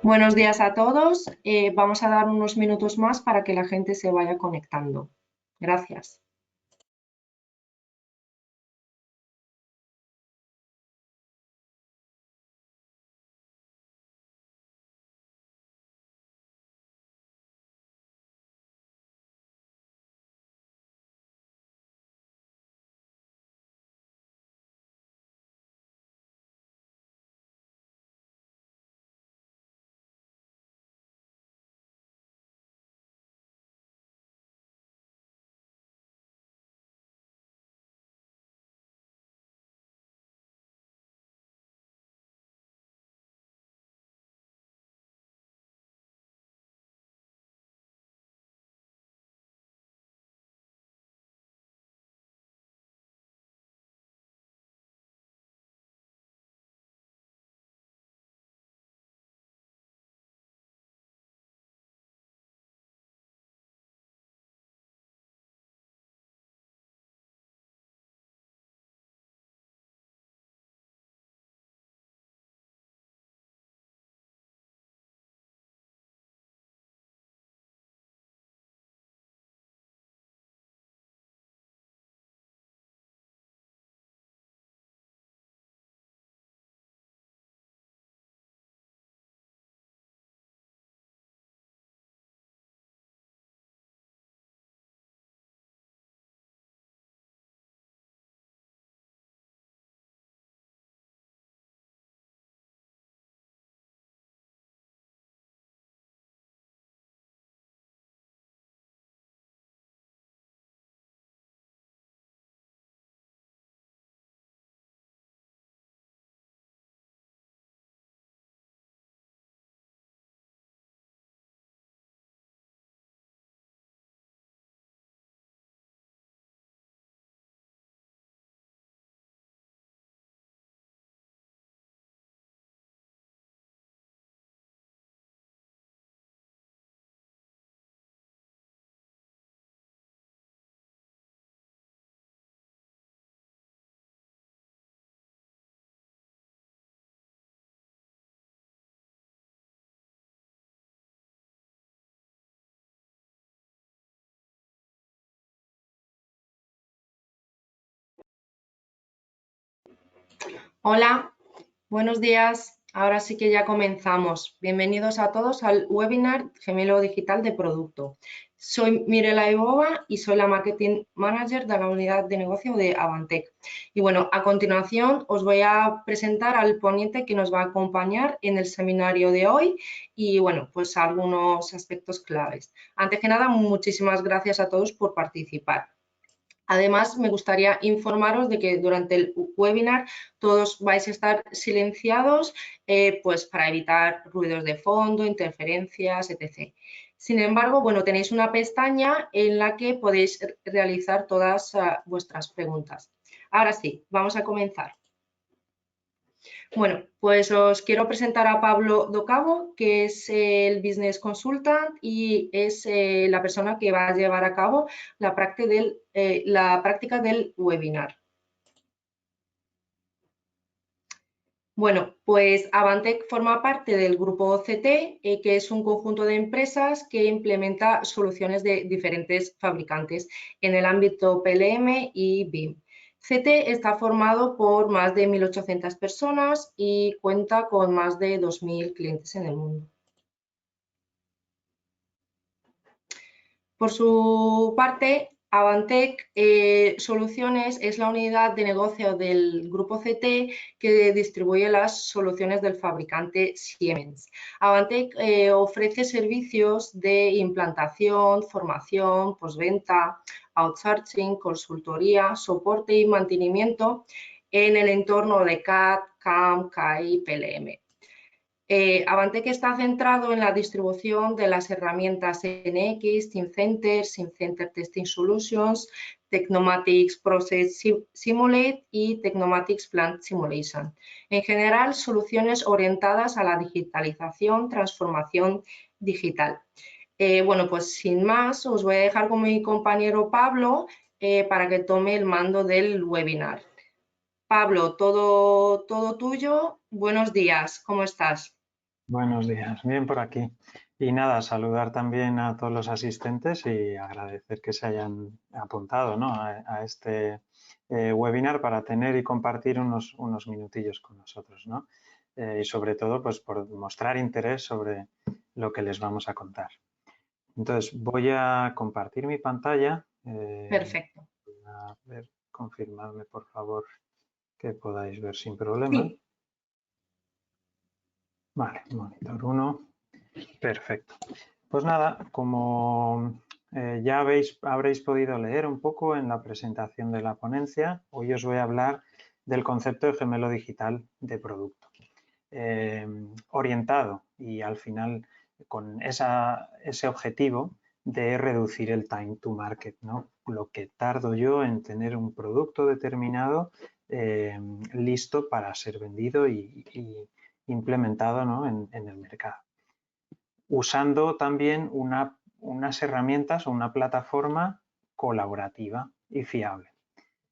Buenos días a todos. Vamos a dar unos minutos más para que la gente se vaya conectando. Gracias. Hola, buenos días. Ahora sí que ya comenzamos. Bienvenidos a todos al webinar Gemelo Digital de Producto. Soy Mirela Ibova y soy la Marketing Manager de la unidad de negocio de Avantec. Y bueno, a continuación os voy a presentar al ponente que nos va a acompañar en el seminario de hoy y bueno, pues algunos aspectos claves. Antes que nada, muchísimas gracias a todos por participar. Además, me gustaría informaros de que durante el webinar todos vais a estar silenciados pues para evitar ruidos de fondo, interferencias, etc. Sin embargo, bueno, tenéis una pestaña en la que podéis realizar todas vuestras preguntas. Ahora sí, vamos a comenzar. Bueno, pues os quiero presentar a Pablo Docabo, que es el Business Consultant y es la persona que va a llevar a cabo la práctica del webinar. Bueno, pues Avantec forma parte del grupo OCT, que es un conjunto de empresas que implementa soluciones de diferentes fabricantes en el ámbito PLM y BIM. CT está formado por más de 1.800 personas y cuenta con más de 2.000 clientes en el mundo. Por su parte, Avantec Soluciones es la unidad de negocio del grupo CT que distribuye las soluciones del fabricante Siemens. Avantec ofrece servicios de implantación, formación, postventa, outsourcing, consultoría, soporte y mantenimiento en el entorno de CAD, CAM, CAI y PLM. Avantec está centrado en la distribución de las herramientas NX, Teamcenter, SimCenter Testing Solutions, Technomatics Process Simulate y Technomatics Plant Simulation. En general, soluciones orientadas a la digitalización, transformación digital. Bueno, pues sin más, os voy a dejar con mi compañero Pablo para que tome el mando del webinar. Pablo, todo tuyo. Buenos días, ¿cómo estás? Buenos días, bien por aquí. Y nada, saludar también a todos los asistentes y agradecer que se hayan apuntado, ¿no?, a este webinar para tener y compartir unos minutillos con nosotros, ¿no? Y sobre todo, pues por mostrar interés sobre lo que les vamos a contar. Entonces, voy a compartir mi pantalla. Perfecto. A ver, confirmadme, por favor, que podáis ver sin problema. Sí, Vale, monitor 1. Perfecto. Pues nada, como ya habréis podido leer un poco en la presentación de la ponencia, hoy os voy a hablar del concepto de gemelo digital de producto. Orientado y al final con ese objetivo de reducir el time to market, ¿no? Lo que tardo yo en tener un producto determinado listo para ser vendido y implementado, ¿no?, en el mercado. Usando también unas herramientas o una plataforma colaborativa y fiable.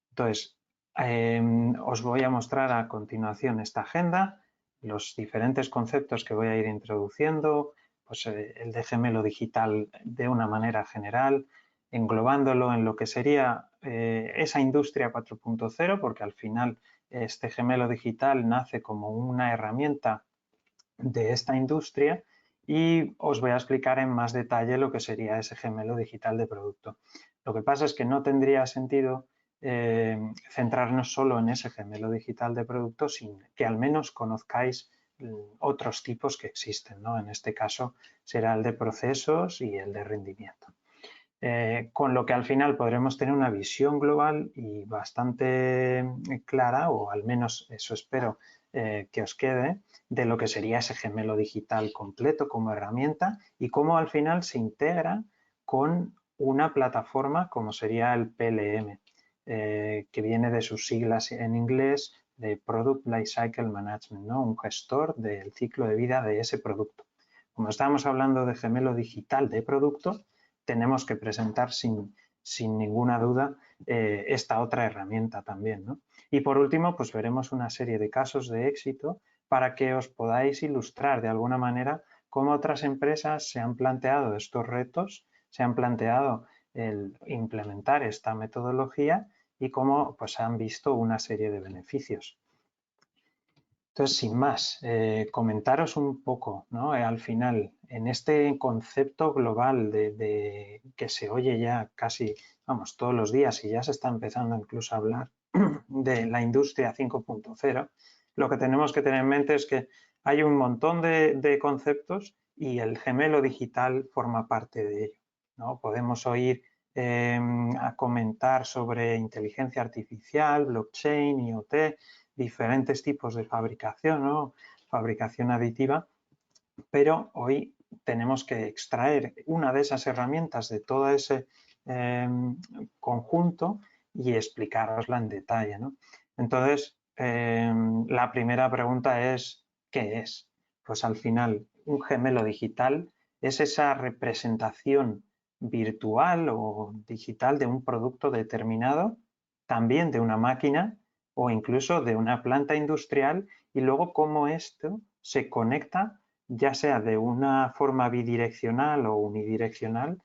Entonces, os voy a mostrar a continuación esta agenda, los diferentes conceptos que voy a ir introduciendo, pues el de gemelo digital de una manera general, englobándolo en lo que sería esa industria 4.0, porque al final este gemelo digital nace como una herramienta de esta industria y os voy a explicar en más detalle lo que sería ese gemelo digital de producto. Lo que pasa es que no tendría sentido centrarnos solo en ese gemelo digital de producto sin que al menos conozcáis otros tipos que existen, ¿no? En este caso será el de procesos y el de rendimiento. Con lo que al final podremos tener una visión global y bastante clara, o al menos eso espero que os quede, de lo que sería ese gemelo digital completo como herramienta y cómo al final se integra con una plataforma como sería el PLM, que viene de sus siglas en inglés de Product Lifecycle Management, ¿no?, un gestor del ciclo de vida de ese producto. Como estamos hablando de gemelo digital de producto, tenemos que presentar sin ninguna duda esta otra herramienta también, ¿no? Y por último, pues veremos una serie de casos de éxito para que os podáis ilustrar de alguna manera cómo otras empresas se han planteado estos retos, se han planteado el implementar esta metodología y cómo pues han visto una serie de beneficios. Entonces, sin más, comentaros un poco, ¿no?, al final, en este concepto global que se oye ya casi, vamos, todos los días y ya se está empezando incluso a hablar de la industria 5.0, lo que tenemos que tener en mente es que hay un montón de conceptos y el gemelo digital forma parte de ello, ¿no? Podemos oír a comentar sobre inteligencia artificial, blockchain, IoT, diferentes tipos de fabricación, ¿no?, fabricación aditiva, pero hoy tenemos que extraer una de esas herramientas de todo ese conjunto y explicarosla en detalle, ¿no? Entonces, la primera pregunta es, ¿qué es? Pues al final, un gemelo digital es esa representación virtual o digital de un producto determinado, también de una máquina o incluso de una planta industrial, y luego cómo esto se conecta, ya sea de una forma bidireccional o unidireccional,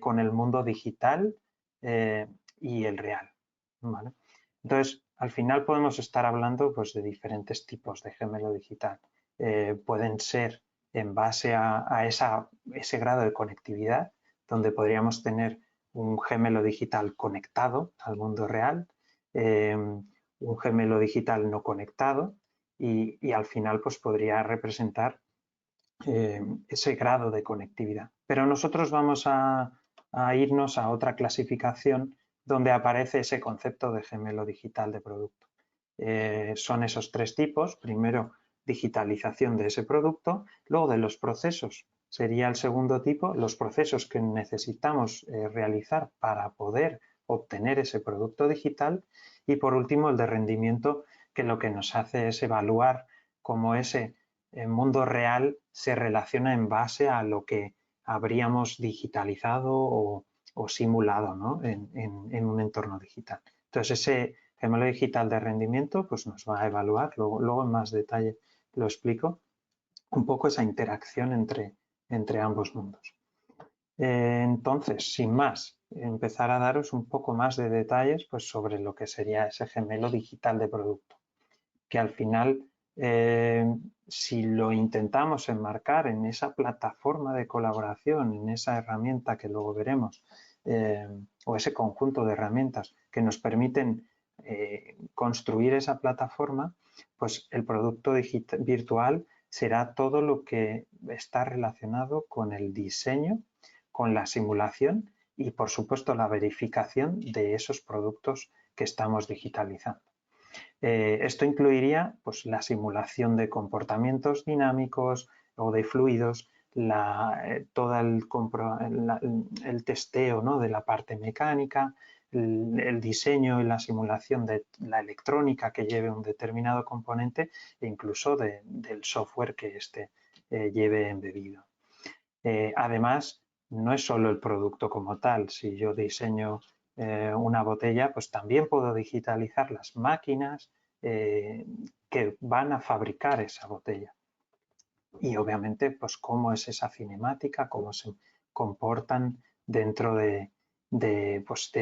con el mundo digital y el real, ¿vale? Entonces, al final podemos estar hablando pues, de diferentes tipos de gemelo digital. Pueden ser en base a ese grado de conectividad, donde podríamos tener un gemelo digital conectado al mundo real, un gemelo digital no conectado y al final pues, podría representar ese grado de conectividad. Pero nosotros vamos a irnos a otra clasificación donde aparece ese concepto de gemelo digital de producto. Son esos tres tipos. Primero, digitalización de ese producto. Luego, de los procesos, sería el segundo tipo, los procesos que necesitamos realizar para poder obtener ese producto digital. Y por último, el de rendimiento, que lo que nos hace es evaluar cómo ese mundo real se relaciona en base a lo que habríamos digitalizado o simulado, ¿no?, en un entorno digital. Entonces, ese gemelo digital de rendimiento pues nos va a evaluar, luego en más detalle lo explico, un poco esa interacción entre ambos mundos. Entonces, sin más, empezar a daros un poco más de detalles pues, sobre lo que sería ese gemelo digital de producto, que al final, si lo intentamos enmarcar en esa plataforma de colaboración, en esa herramienta que luego veremos, o ese conjunto de herramientas que nos permiten construir esa plataforma, pues el producto virtual será todo lo que está relacionado con el diseño, con la simulación y, por supuesto, la verificación de esos productos que estamos digitalizando. Esto incluiría pues, la simulación de comportamientos dinámicos o de fluidos, todo el testeo, ¿no?, de la parte mecánica, el diseño y la simulación de la electrónica que lleve un determinado componente e incluso del software que éste lleve embebido. Además, no es solo el producto como tal. Si yo diseño una botella, pues también puedo digitalizar las máquinas que van a fabricar esa botella. Y obviamente, pues cómo es esa cinemática, cómo se comportan dentro de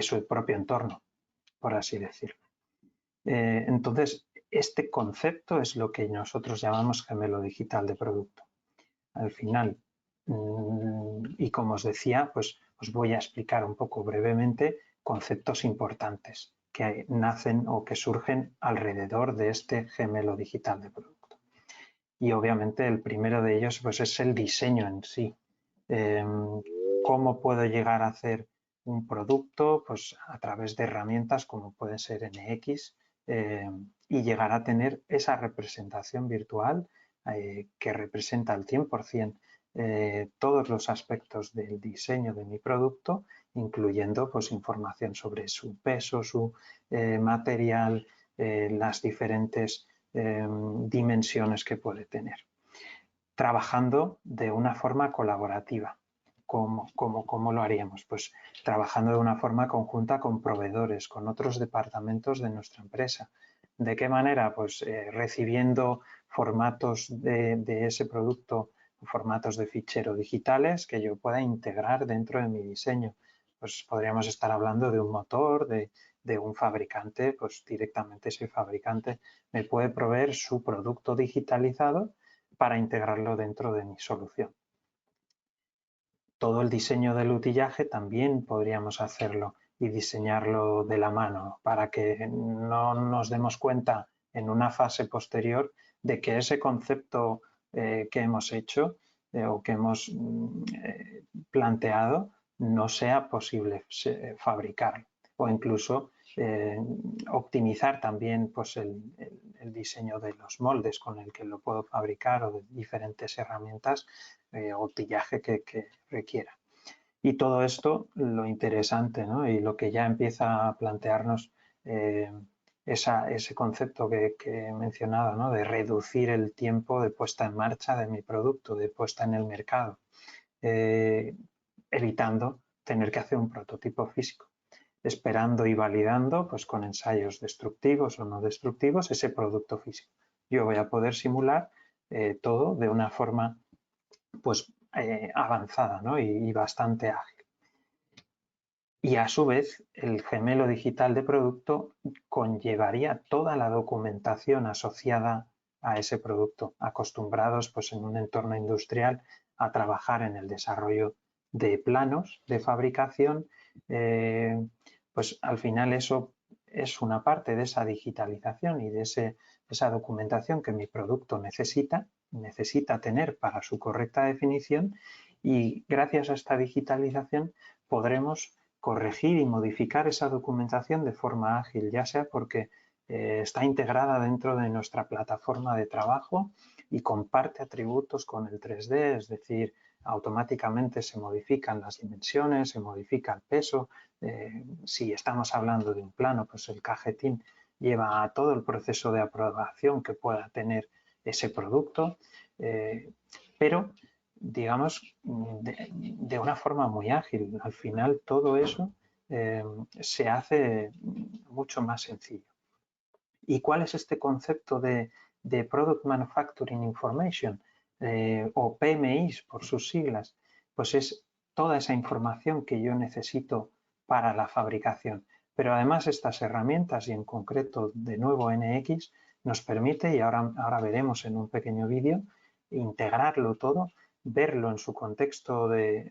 su propio entorno, por así decirlo. Entonces, este concepto es lo que nosotros llamamos gemelo digital de producto. Al final, y como os decía, pues os voy a explicar un poco brevemente conceptos importantes que nacen o que surgen alrededor de este gemelo digital de producto. Y obviamente el primero de ellos pues es el diseño en sí. ¿Cómo puedo llegar a hacer un producto? Pues a través de herramientas como pueden ser NX y llegar a tener esa representación virtual que representa al 100% todos los aspectos del diseño de mi producto, incluyendo pues, información sobre su peso, su material, las diferentes dimensiones que puede tener. Trabajando de una forma colaborativa. ¿Cómo lo haríamos? Pues trabajando de una forma conjunta con proveedores, con otros departamentos de nuestra empresa. ¿De qué manera? Pues recibiendo formatos de ese producto, formatos de fichero digitales que yo pueda integrar dentro de mi diseño. Pues podríamos estar hablando de un motor, de un fabricante, pues directamente ese fabricante me puede proveer su producto digitalizado para integrarlo dentro de mi solución. Todo el diseño del utillaje también podríamos hacerlo y diseñarlo de la mano para que no nos demos cuenta en una fase posterior de que ese concepto que hemos hecho o que hemos planteado no sea posible fabricarlo o incluso optimizar también pues, el diseño de los moldes con el que lo puedo fabricar o de diferentes herramientas o utillaje que requiera. Y todo esto, lo interesante, ¿no? Y lo que ya empieza a plantearnos ese concepto que he mencionado, ¿no? De reducir el tiempo de puesta en marcha de mi producto, de puesta en el mercado, evitando tener que hacer un prototipo físico, esperando y validando pues, con ensayos destructivos o no destructivos ese producto físico. Yo voy a poder simular todo de una forma pues, avanzada, ¿no? y bastante ágil. Y a su vez, el gemelo digital de producto conllevaría toda la documentación asociada a ese producto, acostumbrados pues, en un entorno industrial a trabajar en el desarrollo de planos de fabricación, pues al final eso es una parte de esa digitalización y de esa documentación que mi producto necesita tener para su correcta definición, y gracias a esta digitalización podremos corregir y modificar esa documentación de forma ágil, ya sea porque está integrada dentro de nuestra plataforma de trabajo y comparte atributos con el 3D, es decir, automáticamente se modifican las dimensiones, se modifica el peso. Si estamos hablando de un plano, pues el cajetín lleva a todo el proceso de aprobación que pueda tener ese producto, pero digamos de una forma muy ágil. Al final todo eso se hace mucho más sencillo. ¿Y cuál es este concepto de Product Manufacturing Information? o PMIs por sus siglas, pues es toda esa información que yo necesito para la fabricación. Pero además estas herramientas, y en concreto de nuevo NX, nos permite, y ahora veremos en un pequeño vídeo, integrarlo todo, verlo en su contexto de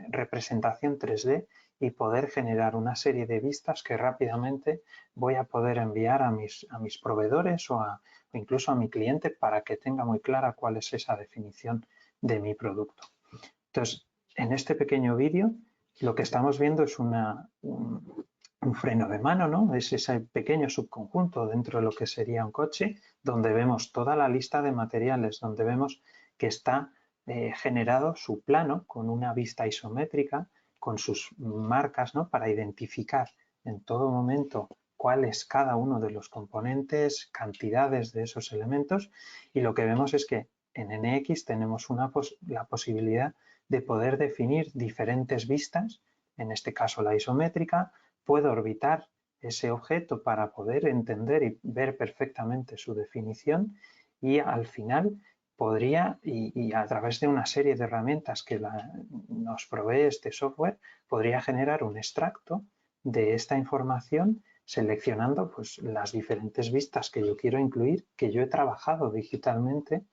representación 3D y poder generar una serie de vistas que rápidamente voy a poder enviar a mis proveedores o incluso a mi cliente para que tenga muy clara cuál es esa definición de mi producto. Entonces, en este pequeño vídeo lo que estamos viendo es un freno de mano, ¿no? Es ese pequeño subconjunto dentro de lo que sería un coche, donde vemos toda la lista de materiales, donde vemos que está generado su plano con una vista isométrica, con sus marcas, ¿no? Para identificar en todo momento cuál es cada uno de los componentes, cantidades de esos elementos, y lo que vemos es que en NX tenemos la posibilidad de poder definir diferentes vistas, en este caso la isométrica. Puedo orbitar ese objeto para poder entender y ver perfectamente su definición, y al final podría, y a través de una serie de herramientas que nos provee este software, podría generar un extracto de esta información seleccionando pues, las diferentes vistas que yo quiero incluir, que yo he trabajado digitalmente,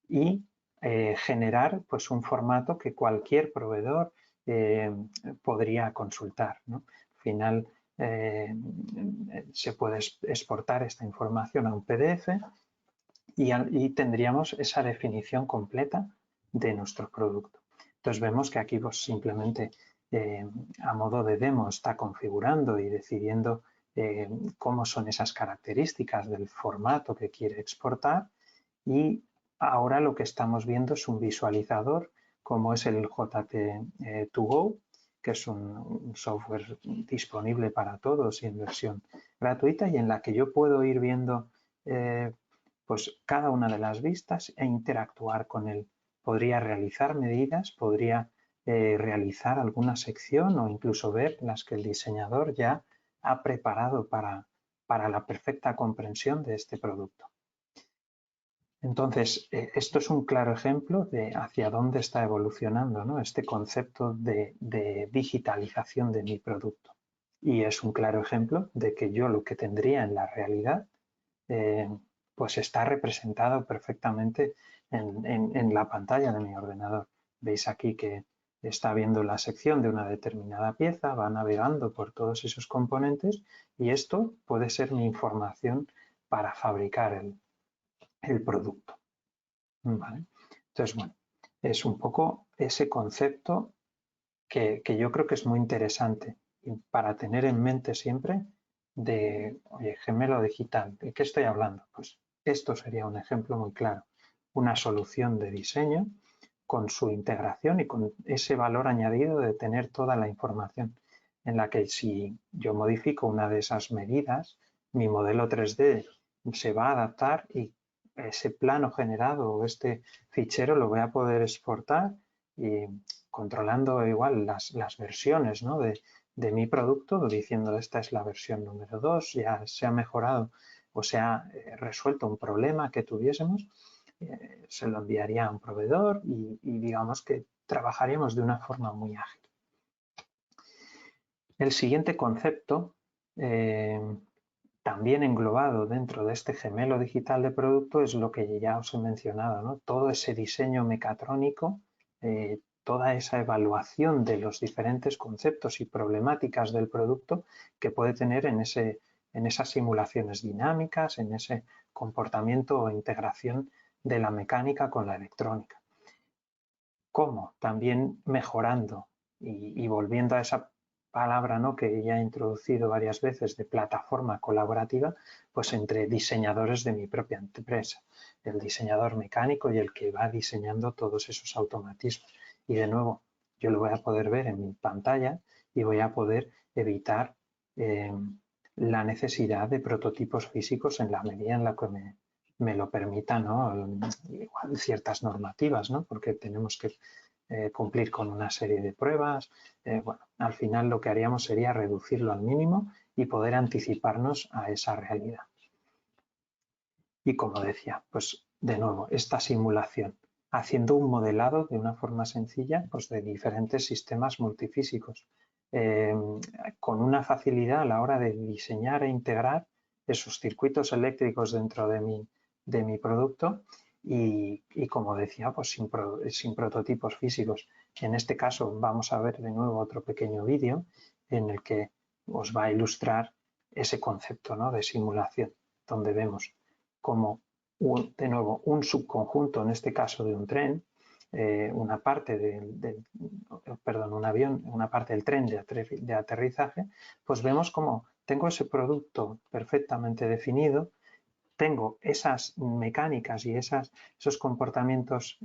y generar pues, un formato que cualquier proveedor podría consultar, ¿no? Al final se puede exportar esta información a un PDF y tendríamos esa definición completa de nuestro producto. Entonces vemos que aquí pues, simplemente a modo de demo está configurando y decidiendo cómo son esas características del formato que quiere exportar, y ahora lo que estamos viendo es un visualizador como es el JT2Go, que es un software disponible para todos y en versión gratuita, y en la que yo puedo ir viendo pues cada una de las vistas e interactuar con él. Podría realizar medidas, podría realizar alguna sección o incluso ver las que el diseñador ya ha preparado para la perfecta comprensión de este producto. Entonces, esto es un claro ejemplo de hacia dónde está evolucionando, ¿no? Este concepto de digitalización de mi producto. Y es un claro ejemplo de que yo lo que tendría en la realidad pues está representado perfectamente en la pantalla de mi ordenador. Veis aquí que está viendo la sección de una determinada pieza, va navegando por todos esos componentes, y esto puede ser mi información para fabricar el producto. ¿Vale? Entonces, bueno, es un poco ese concepto que yo creo que es muy interesante para tener en mente siempre de, oye, gemelo digital, ¿de qué estoy hablando? Pues esto sería un ejemplo muy claro, una solución de diseño con su integración y con ese valor añadido de tener toda la información, en la que si yo modifico una de esas medidas, mi modelo 3D se va a adaptar y ese plano generado o este fichero lo voy a poder exportar, y controlando igual las versiones, ¿no? de mi producto, diciendo esta es la versión número 2, ya se ha mejorado o se ha resuelto un problema que tuviésemos, se lo enviaría a un proveedor y digamos que trabajaríamos de una forma muy ágil. El siguiente concepto, también englobado dentro de este gemelo digital de producto, es lo que ya os he mencionado, ¿no? Todo ese diseño mecatrónico, toda esa evaluación de los diferentes conceptos y problemáticas del producto que puede tener en esas simulaciones dinámicas, en ese comportamiento o integración de la mecánica con la electrónica. ¿Cómo? También mejorando y volviendo a esa palabra, ¿no?, que ya he introducido varias veces, de plataforma colaborativa, pues entre diseñadores de mi propia empresa, el diseñador mecánico y el que va diseñando todos esos automatismos. Y de nuevo, yo lo voy a poder ver en mi pantalla y voy a poder evitar la necesidad de prototipos físicos en la medida en la que me lo permita, ¿no?, igual ciertas normativas, ¿no?, porque tenemos que cumplir con una serie de pruebas. Bueno, al final lo que haríamos sería reducirlo al mínimo y poder anticiparnos a esa realidad. Y como decía, pues de nuevo, esta simulación, haciendo un modelado de una forma sencilla pues, de diferentes sistemas multifísicos, con una facilidad a la hora de diseñar e integrar esos circuitos eléctricos dentro de mi producto y como decía, pues sin prototipos físicos. En este caso vamos a ver de nuevo otro pequeño vídeo en el que os va a ilustrar ese concepto, ¿no?, de simulación, donde vemos como de nuevo un subconjunto, en este caso de un tren, una parte un avión, una parte del tren de aterrizaje, pues vemos como tengo ese producto perfectamente definido, tengo esas mecánicas y esos comportamientos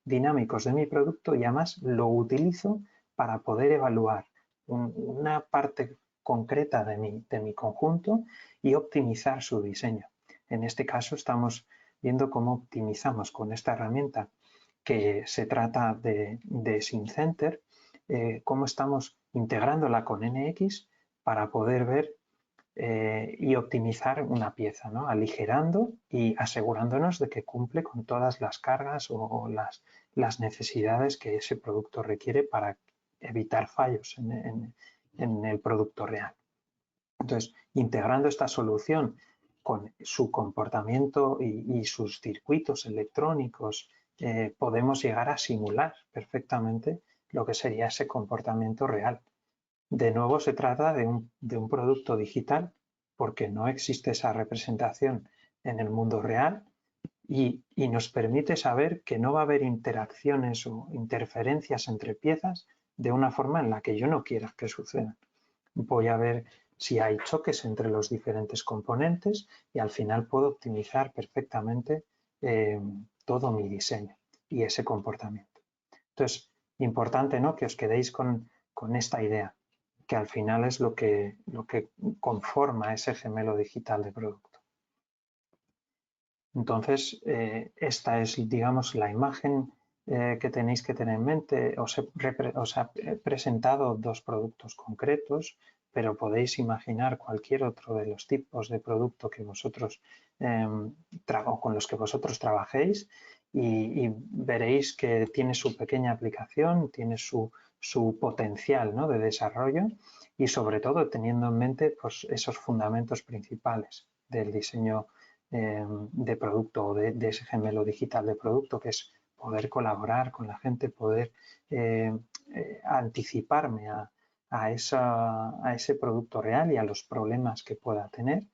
dinámicos de mi producto y además lo utilizo para poder evaluar una parte concreta de mi conjunto y optimizar su diseño. En este caso estamos viendo cómo optimizamos con esta herramienta que se trata de SimCenter, cómo estamos integrándola con NX para poder ver y optimizar una pieza, ¿no?, aligerando y asegurándonos de que cumple con todas las cargas o las necesidades que ese producto requiere para evitar fallos en el producto real. Entonces, integrando esta solución con su comportamiento y sus circuitos electrónicos, podemos llegar a simular perfectamente lo que sería ese comportamiento real. De nuevo, se trata de un producto digital porque no existe esa representación en el mundo real y nos permite saber que no va a haber interacciones o interferencias entre piezas de una forma en la que yo no quiera que sucedan. Voy a ver si hay choques entre los diferentes componentes y al final puedo optimizar perfectamente todo mi diseño y ese comportamiento. Entonces, importante, ¿no?, que os quedéis con esta idea, que al final es lo que conforma ese gemelo digital de producto. Entonces, esta es, digamos, la imagen que tenéis que tener en mente. Os he presentado dos productos concretos, pero podéis imaginar cualquier otro de los tipos de producto que vosotros o con los que vosotros trabajéis y veréis que tiene su pequeña aplicación, tiene su potencial, ¿no?, de desarrollo y sobre todo teniendo en mente pues, esos fundamentos principales del diseño de producto o de ese gemelo digital de producto, que es poder colaborar con la gente, poder anticiparme a ese producto real y a los problemas que pueda tener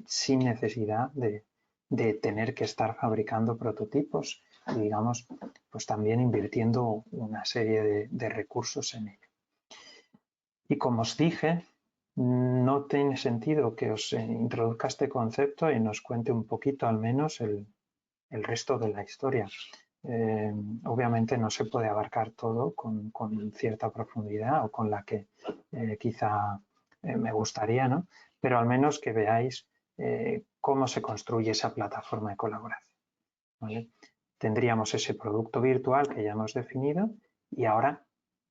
sin necesidad de tener que estar fabricando prototipos y, digamos, pues también invirtiendo una serie de recursos en ello. Y como os dije, no tiene sentido que os introduzca este concepto y nos cuente un poquito al menos el resto de la historia. Obviamente no se puede abarcar todo con cierta profundidad o con la que quizá me gustaría, ¿no?, pero al menos que veáis cómo se construye esa plataforma de colaboración, ¿vale? Tendríamos ese producto virtual que ya hemos definido y ahora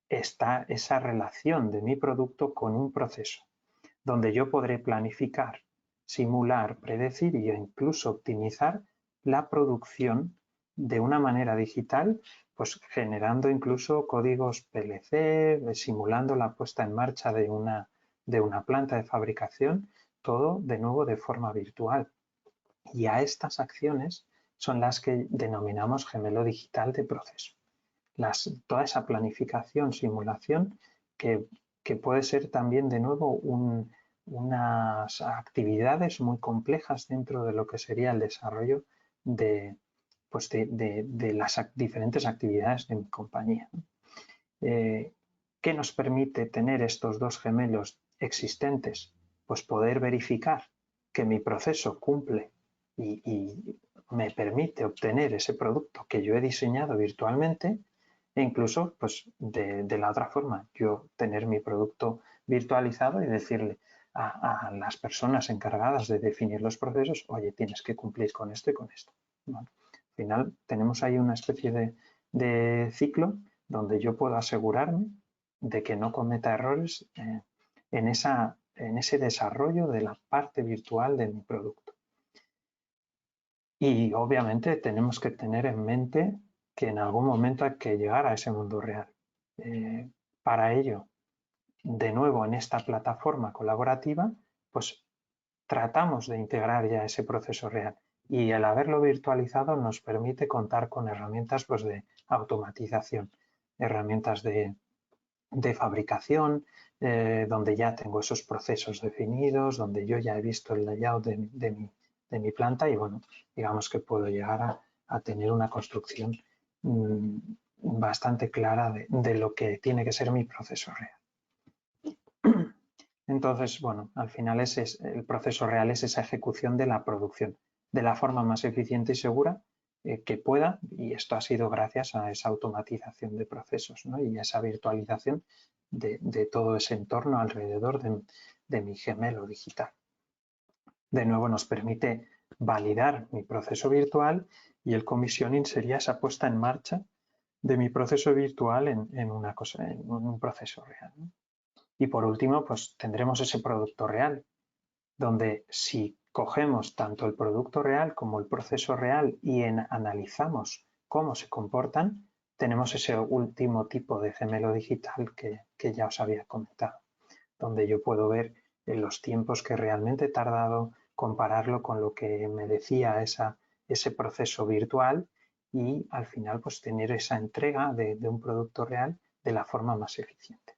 está esa relación de mi producto con un proceso donde yo podré planificar, simular, predecir e incluso optimizar la producción de una manera digital, pues generando incluso códigos PLC, simulando la puesta en marcha de una planta de fabricación, todo de nuevo de forma virtual. Y a estas acciones son las que denominamos gemelo digital de proceso. Toda esa planificación, simulación, que puede ser también de nuevo unas actividades muy complejas dentro de lo que sería el desarrollo de las diferentes actividades de mi compañía. ¿Qué nos permite tener estos dos gemelos existentes? Pues poder verificar que mi proceso cumple y me permite obtener ese producto que yo he diseñado virtualmente e incluso pues de la otra forma, yo tener mi producto virtualizado y decirle a las personas encargadas de definir los procesos, oye, tienes que cumplir con esto y con esto. Bueno, al final tenemos ahí una especie de ciclo donde yo puedo asegurarme de que no cometa errores en ese desarrollo de la parte virtual de mi producto. Y obviamente tenemos que tener en mente que en algún momento hay que llegar a ese mundo real. Para ello, de nuevo en esta plataforma colaborativa, pues tratamos de integrar ya ese proceso real. Y el haberlo virtualizado nos permite contar con herramientas pues, de automatización, herramientas de fabricación, donde ya tengo esos procesos definidos, donde yo ya he visto el layout de mi planta y bueno, digamos que puedo llegar a tener una construcción bastante clara de lo que tiene que ser mi proceso real. Entonces, bueno, al final el proceso real es esa ejecución de la producción de la forma más eficiente y segura que pueda, y esto ha sido gracias a esa automatización de procesos, ¿no? Y esa virtualización de todo ese entorno alrededor de mi gemelo digital. De nuevo nos permite validar mi proceso virtual y el commissioning sería esa puesta en marcha de mi proceso virtual en un proceso real, ¿no? Y por último, pues tendremos ese producto real, donde si cogemos tanto el producto real como el proceso real y analizamos cómo se comportan, tenemos ese último tipo de gemelo digital que ya os había comentado, donde yo puedo ver los tiempos que realmente he tardado, compararlo con lo que me decía ese proceso virtual y al final pues tener esa entrega de un producto real de la forma más eficiente.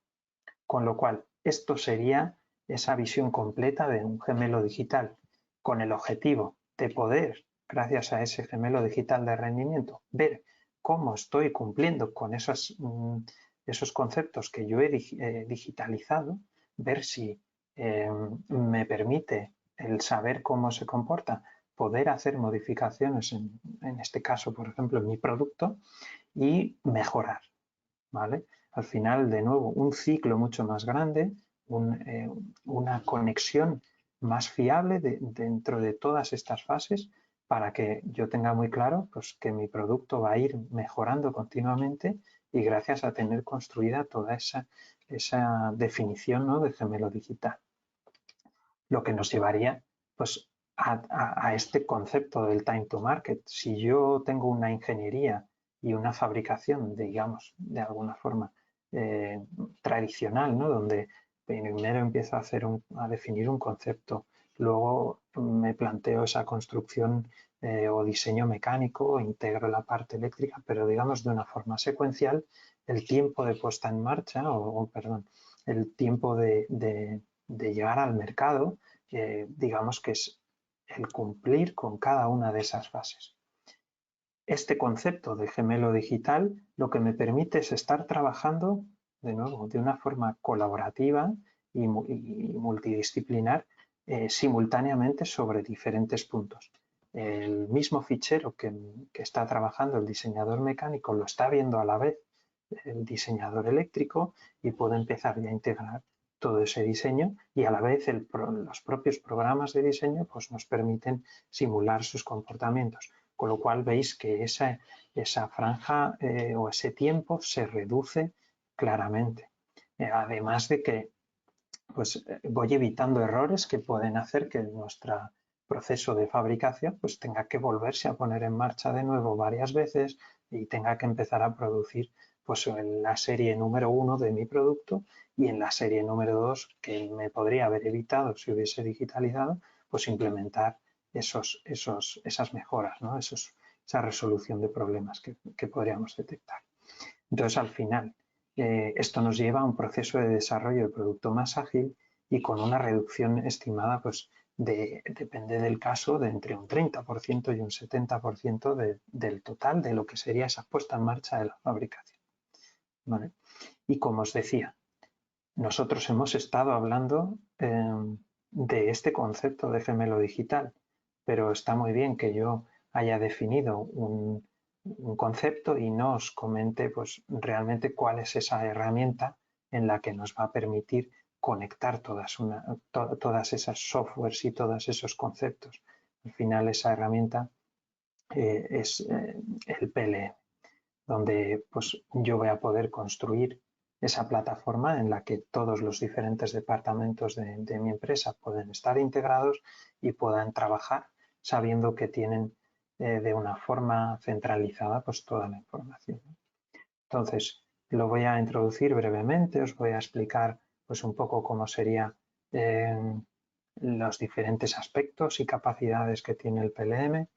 Con lo cual, esto sería esa visión completa de un gemelo digital con el objetivo de poder, gracias a ese gemelo digital de rendimiento, ver cómo estoy cumpliendo con esos conceptos que yo he digitalizado, ver si me permite el saber cómo se comporta, poder hacer modificaciones, en este caso, por ejemplo, en mi producto y mejorar, ¿vale? Al final, de nuevo, un ciclo mucho más grande, una conexión más fiable dentro de todas estas fases para que yo tenga muy claro pues, que mi producto va a ir mejorando continuamente y gracias a tener construida toda esa definición, ¿no?, de gemelo digital. Lo que nos llevaría pues, a este concepto del time to market. Si yo tengo una ingeniería y una fabricación, digamos, de alguna forma tradicional, ¿no?, donde primero empiezo a definir un concepto, luego me planteo esa construcción o diseño mecánico, integro la parte eléctrica, pero digamos de una forma secuencial, el tiempo de puesta en marcha, perdón, el tiempo de llegar al mercado, digamos que es el cumplir con cada una de esas fases. Este concepto de gemelo digital lo que me permite es estar trabajando, de nuevo, de una forma colaborativa y multidisciplinar simultáneamente sobre diferentes puntos. El mismo fichero que está trabajando el diseñador mecánico lo está viendo a la vez el diseñador eléctrico y puede empezar ya a integrar todo ese diseño y a la vez los propios programas de diseño pues, nos permiten simular sus comportamientos. Con lo cual veis que esa franja o ese tiempo se reduce claramente. Además de que pues, voy evitando errores que pueden hacer que nuestro proceso de fabricación pues, tenga que volverse a poner en marcha de nuevo varias veces y tenga que empezar a producir pues, en la serie número 1 de mi producto y en la serie número 2 que me podría haber evitado si hubiese digitalizado, pues implementar esas mejoras, ¿no? Esa resolución de problemas que podríamos detectar. Entonces, al final, esto nos lleva a un proceso de desarrollo de producto más ágil y con una reducción estimada, pues, depende del caso, de entre un 30% y un 70% del total de lo que sería esa puesta en marcha de la fabricación. ¿Vale? Y como os decía, nosotros hemos estado hablando de este concepto de gemelo digital, pero está muy bien que yo haya definido un concepto y no os comente pues, realmente cuál es esa herramienta en la que nos va a permitir conectar todas esas softwares y todos esos conceptos. Al final esa herramienta es el PLM, donde pues, yo voy a poder construir esa plataforma en la que todos los diferentes departamentos de mi empresa pueden estar integrados y puedan trabajar sabiendo que tienen de una forma centralizada pues toda la información. Entonces, lo voy a introducir brevemente, os voy a explicar pues un poco cómo sería los diferentes aspectos y capacidades que tiene el PLM.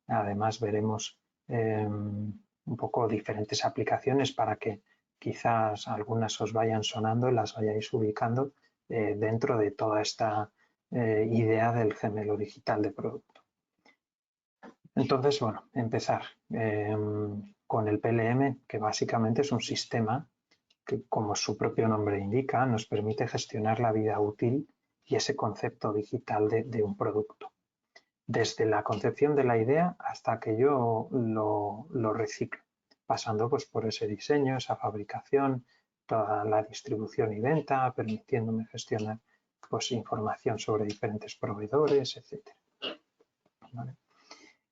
Además veremos un poco diferentes aplicaciones para que quizás algunas os vayan sonando y las vayáis ubicando dentro de toda esta idea del gemelo digital de producto. Entonces, bueno, empezar con el PLM, que básicamente es un sistema que, como su propio nombre indica, nos permite gestionar la vida útil y ese concepto digital de un producto. Desde la concepción de la idea hasta que yo lo reciclo, pasando pues por ese diseño, esa fabricación, toda la distribución y venta, permitiéndome gestionar pues información sobre diferentes proveedores, etc. ¿Vale?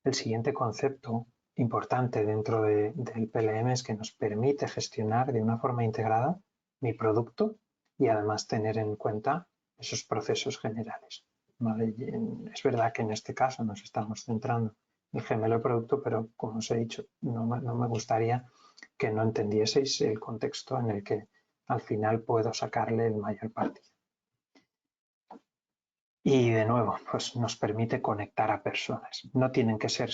El siguiente concepto importante dentro del PLM es que nos permite gestionar de una forma integrada mi producto y además tener en cuenta esos procesos generales. ¿Vale? Es verdad que en este caso nos estamos centrando en el gemelo de producto, pero como os he dicho, no me gustaría que no entendieseis el contexto en el que al final puedo sacarle el mayor partido. Y de nuevo, pues nos permite conectar a personas. No tienen que ser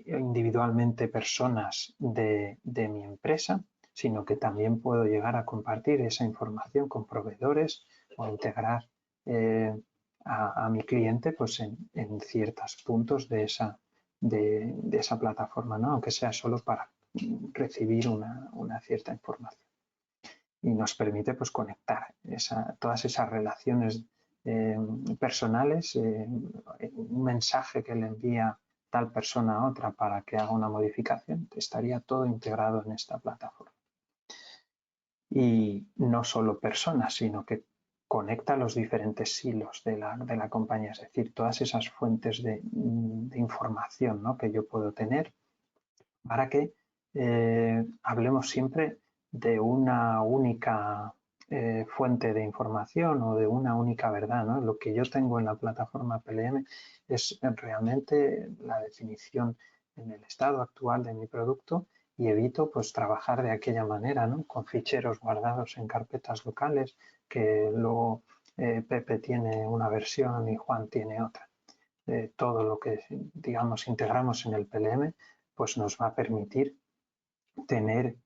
individualmente personas de mi empresa, sino que también puedo llegar a compartir esa información con proveedores o integrar a mi cliente pues en ciertos puntos de esa plataforma, ¿no? Aunque sea solo para recibir una cierta información. Y nos permite pues conectar todas esas relaciones personales, un mensaje que le envía tal persona a otra para que haga una modificación, estaría todo integrado en esta plataforma. Y no solo personas, sino que conecta los diferentes silos de la compañía, es decir, todas esas fuentes de información, ¿no? que yo puedo tener para que hablemos siempre de una única fuente de información o de una única verdad, ¿no? Lo que yo tengo en la plataforma PLM es realmente la definición en el estado actual de mi producto y evito pues trabajar de aquella manera, ¿no? Con ficheros guardados en carpetas locales que luego Pepe tiene una versión y Juan tiene otra. Todo lo que digamos integramos en el PLM pues nos va a permitir tener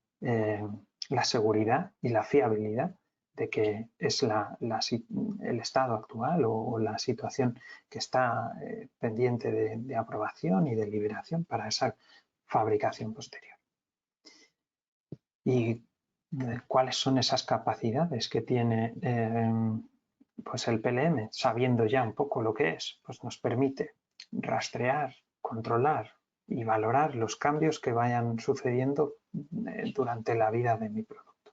la seguridad y la fiabilidad de que es el estado actual o la situación que está pendiente de aprobación y de liberación para esa fabricación posterior. ¿Y cuáles son esas capacidades que tiene pues el PLM? Sabiendo ya un poco lo que es, pues nos permite rastrear, controlar y valorar los cambios que vayan sucediendo durante la vida de mi producto.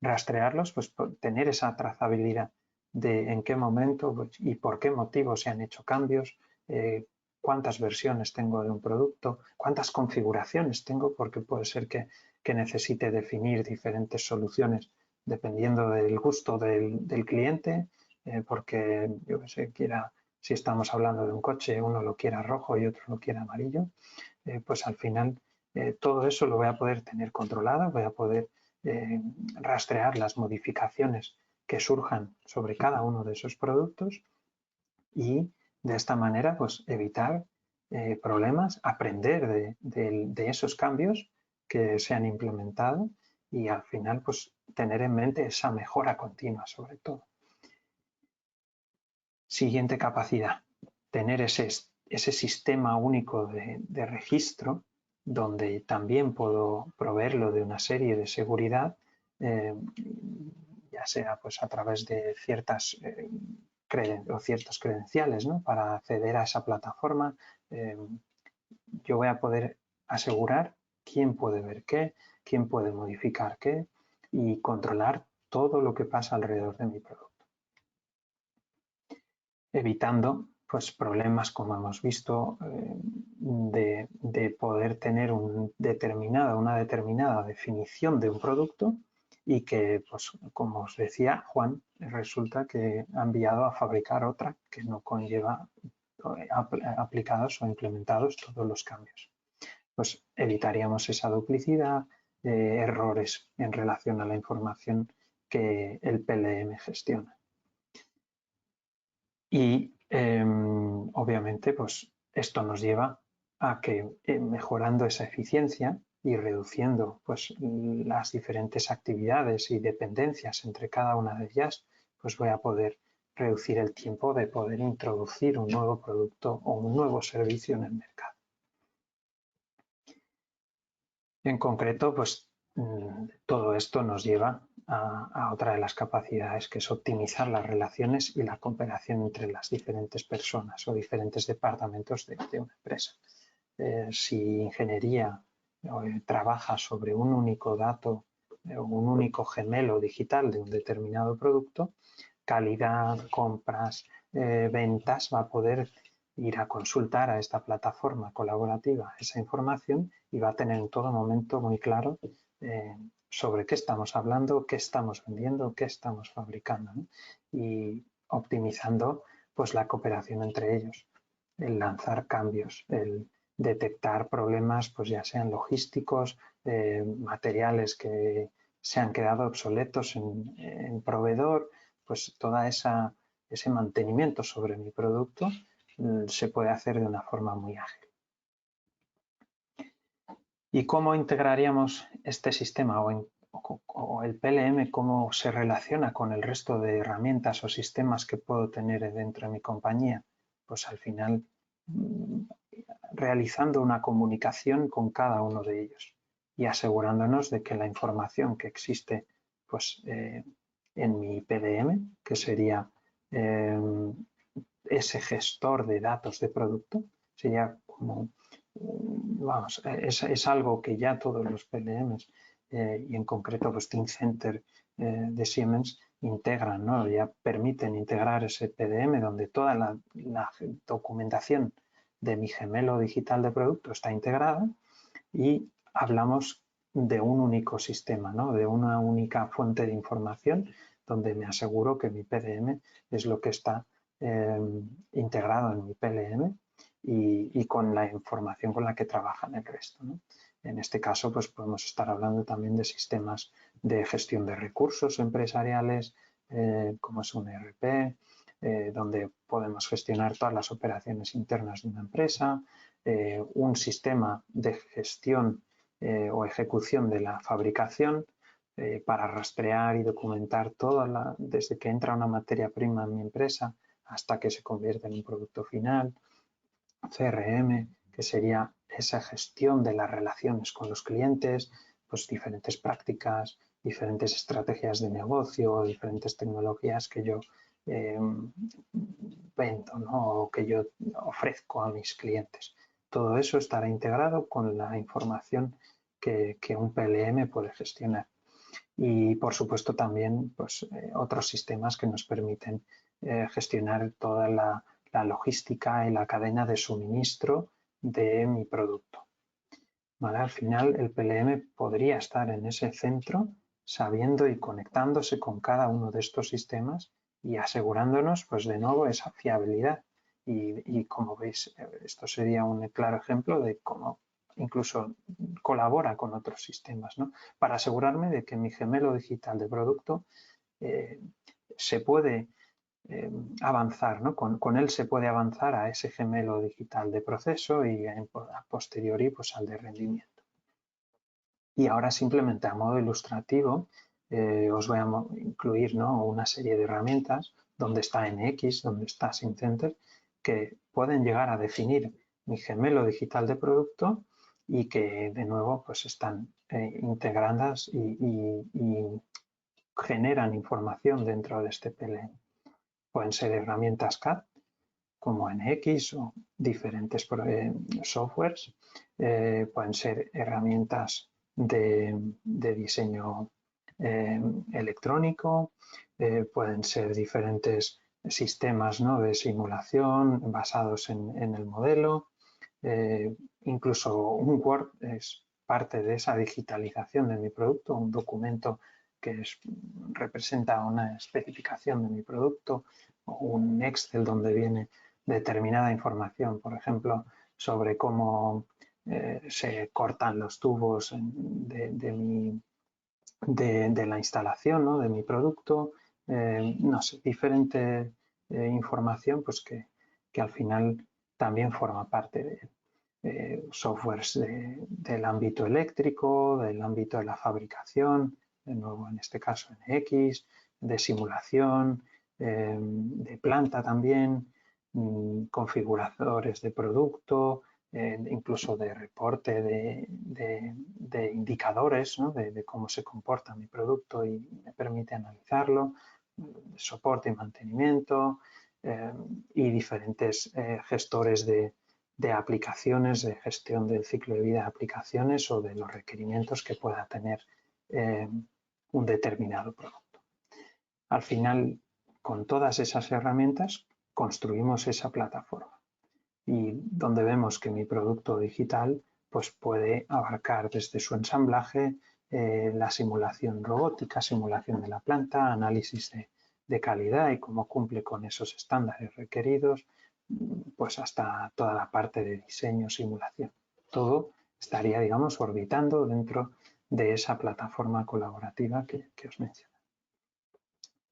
Rastrearlos, pues tener esa trazabilidad de en qué momento pues, y por qué motivo se han hecho cambios, cuántas versiones tengo de un producto, cuántas configuraciones tengo, porque puede ser que necesite definir diferentes soluciones dependiendo del gusto del cliente, porque yo que sé, si estamos hablando de un coche, uno lo quiera rojo y otro lo quiera amarillo, pues al final todo eso lo voy a poder tener controlado, voy a poder rastrear las modificaciones que surjan sobre cada uno de esos productos y de esta manera pues evitar problemas, aprender de esos cambios que se han implementado y al final pues tener en mente esa mejora continua sobre todo. Siguiente capacidad, tener ese sistema único de registro donde también puedo proveerlo de una serie de seguridad, ya sea pues a través de ciertas ciertos credenciales, ¿no? Para acceder a esa plataforma. Yo voy a poder asegurar quién puede ver qué, quién puede modificar qué y controlar todo lo que pasa alrededor de mi producto. Evitando pues, problemas, como hemos visto, de poder tener una determinada definición de un producto y que, pues, como os decía Juan, resulta que ha enviado a fabricar otra que no conlleva aplicados o implementados todos los cambios. Pues evitaríamos esa duplicidad, errores en relación a la información que el PLM gestiona. Y obviamente pues esto nos lleva a que mejorando esa eficiencia y reduciendo pues las diferentes actividades y dependencias entre cada una de ellas, pues voy a poder reducir el tiempo de poder introducir un nuevo producto o un nuevo servicio en el mercado. En concreto, pues todo esto nos lleva a otra de las capacidades, que es optimizar las relaciones y la cooperación entre las diferentes personas o diferentes departamentos de una empresa. Si ingeniería trabaja sobre un único dato o un único gemelo digital de un determinado producto, calidad, compras, ventas, va a poder ir a consultar a esta plataforma colaborativa esa información y va a tener en todo momento muy claro sobre qué estamos hablando, qué estamos vendiendo, qué estamos fabricando, ¿no? Y optimizando pues la cooperación entre ellos, el lanzar cambios, el detectar problemas pues ya sean logísticos, materiales que se han quedado obsoletos en proveedor, pues toda ese mantenimiento sobre mi producto se puede hacer de una forma muy ágil. ¿Y cómo integraríamos este sistema o el PLM, cómo se relaciona con el resto de herramientas o sistemas que puedo tener dentro de mi compañía? Pues al final realizando una comunicación con cada uno de ellos y asegurándonos de que la información que existe pues, en mi PDM, que sería ese gestor de datos de producto, sería como, vamos, es algo que ya todos los PLMs y en concreto los Teamcenter de Siemens integran, ¿no? Ya permiten integrar ese PDM donde toda la documentación de mi gemelo digital de producto está integrada y hablamos de un único sistema, ¿no? De una única fuente de información donde me aseguro que mi PDM es lo que está integrado en mi PLM y con la información con la que trabajan el resto, ¿no? En este caso, pues podemos estar hablando también de sistemas de gestión de recursos empresariales, como es un ERP, donde podemos gestionar todas las operaciones internas de una empresa, un sistema de gestión o ejecución de la fabricación para rastrear y documentar todo desde que entra una materia prima en mi empresa hasta que se convierte en un producto final, CRM, que sería esa gestión de las relaciones con los clientes, pues diferentes prácticas, diferentes estrategias de negocio, diferentes tecnologías que yo vendo, ¿no? O que yo ofrezco a mis clientes. Todo eso estará integrado con la información que un PLM puede gestionar. Y por supuesto también pues, otros sistemas que nos permiten gestionar toda la logística y la cadena de suministro de mi producto. ¿Vale? Al final el PLM podría estar en ese centro sabiendo y conectándose con cada uno de estos sistemas y asegurándonos pues de nuevo esa fiabilidad. Y como veis, esto sería un claro ejemplo de cómo incluso colabora con otros sistemas, ¿no? Para asegurarme de que mi gemelo digital de producto se puede avanzar, ¿no? Con él se puede avanzar a ese gemelo digital de proceso y a posteriori pues, al de rendimiento. Y ahora simplemente a modo ilustrativo os voy a incluir, ¿no? Una serie de herramientas donde está NX, donde está SimCenter, que pueden llegar a definir mi gemelo digital de producto y que de nuevo pues están integradas y generan información dentro de este PLM. Pueden ser herramientas CAD como NX o diferentes softwares, pueden ser herramientas de diseño electrónico, pueden ser diferentes sistemas, ¿no? De simulación basados en el modelo, incluso un Word es parte de esa digitalización de mi producto, un documento que representa una especificación de mi producto, o un Excel donde viene determinada información, por ejemplo, sobre cómo se cortan los tubos de la instalación, ¿no? De mi producto, no sé, diferente información pues que al final también forma parte de softwares del ámbito eléctrico, del ámbito de la fabricación, de nuevo en este caso NX, de simulación, de planta también, configuradores de producto, incluso de reporte de indicadores, ¿no? de cómo se comporta mi producto y me permite analizarlo, soporte y mantenimiento y diferentes gestores de aplicaciones, de gestión del ciclo de vida de aplicaciones o de los requerimientos que pueda tener un determinado producto. Al final, con todas esas herramientas, construimos esa plataforma y donde vemos que mi producto digital pues puede abarcar desde su ensamblaje, la simulación robótica, simulación de la planta, análisis de calidad y cómo cumple con esos estándares requeridos, pues hasta toda la parte de diseño, simulación. Todo estaría, digamos, orbitando dentro de esa plataforma colaborativa que os mencioné.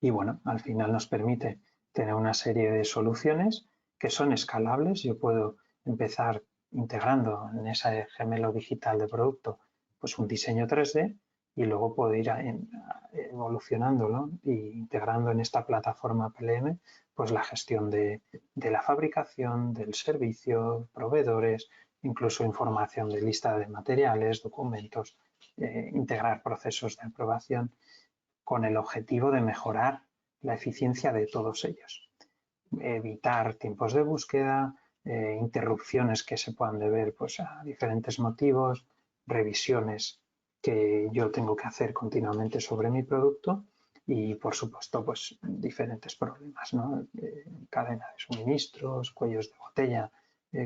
Y bueno, al final nos permite tener una serie de soluciones que son escalables. Yo puedo empezar integrando en ese gemelo digital de producto pues un diseño 3D y luego puedo ir evolucionándolo e integrando en esta plataforma PLM pues la gestión de la fabricación, del servicio, proveedores, incluso información de lista de materiales, documentos, integrar procesos de aprobación con el objetivo de mejorar la eficiencia de todos ellos. Evitar tiempos de búsqueda, interrupciones que se puedan deber pues, a diferentes motivos, revisiones que yo tengo que hacer continuamente sobre mi producto y, por supuesto, pues, diferentes problemas, ¿no? Cadena de suministros, cuellos de botella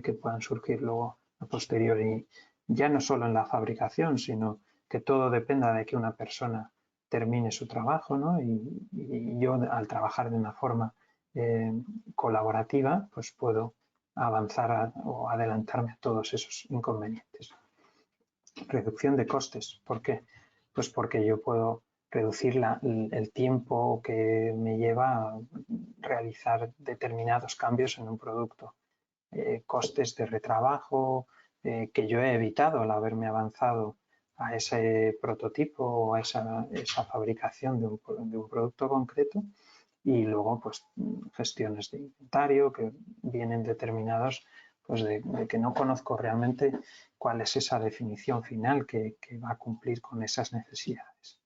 que puedan surgir luego a posteriori, ya no solo en la fabricación, sino que todo dependa de que una persona termine su trabajo, ¿no? Y yo al trabajar de una forma colaborativa, pues puedo avanzar o adelantarme a todos esos inconvenientes. Reducción de costes. ¿Por qué? Pues porque yo puedo reducir el tiempo que me lleva a realizar determinados cambios en un producto. Costes de retrabajo que yo he evitado al haberme avanzado a ese prototipo o a esa fabricación de un producto concreto y luego pues gestiones de inventario que vienen determinados pues de que no conozco realmente cuál es esa definición final que va a cumplir con esas necesidades.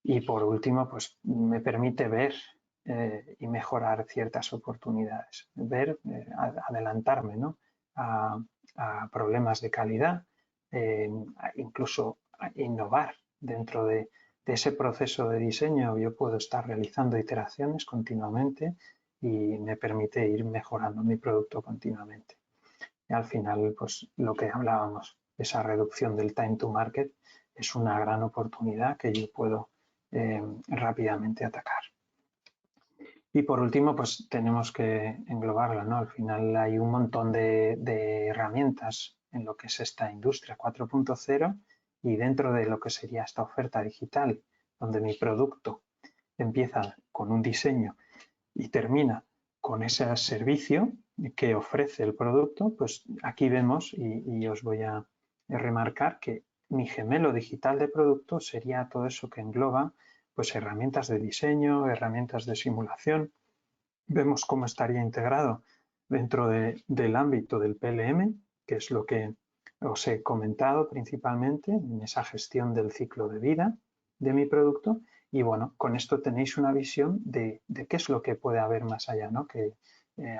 Y por último, pues me permite ver y mejorar ciertas oportunidades, ver, adelantarme, ¿no? a problemas de calidad, incluso a innovar dentro de ese proceso de diseño. Yo puedo estar realizando iteraciones continuamente y me permite ir mejorando mi producto continuamente. Y al final, pues lo que hablábamos, esa reducción del time to market es una gran oportunidad que yo puedo rápidamente atacar. Y por último, pues tenemos que englobarlo, ¿no? Al final hay un montón de herramientas en lo que es esta industria 4.0 y dentro de lo que sería esta oferta digital, donde mi producto empieza con un diseño y termina con ese servicio que ofrece el producto, pues aquí vemos y os voy a remarcar que mi gemelo digital de producto sería todo eso que engloba pues herramientas de diseño, herramientas de simulación. Vemos cómo estaría integrado dentro del ámbito del PLM, que es lo que os he comentado principalmente en esa gestión del ciclo de vida de mi producto. Y bueno, con esto tenéis una visión de qué es lo que puede haber más allá, ¿no? Que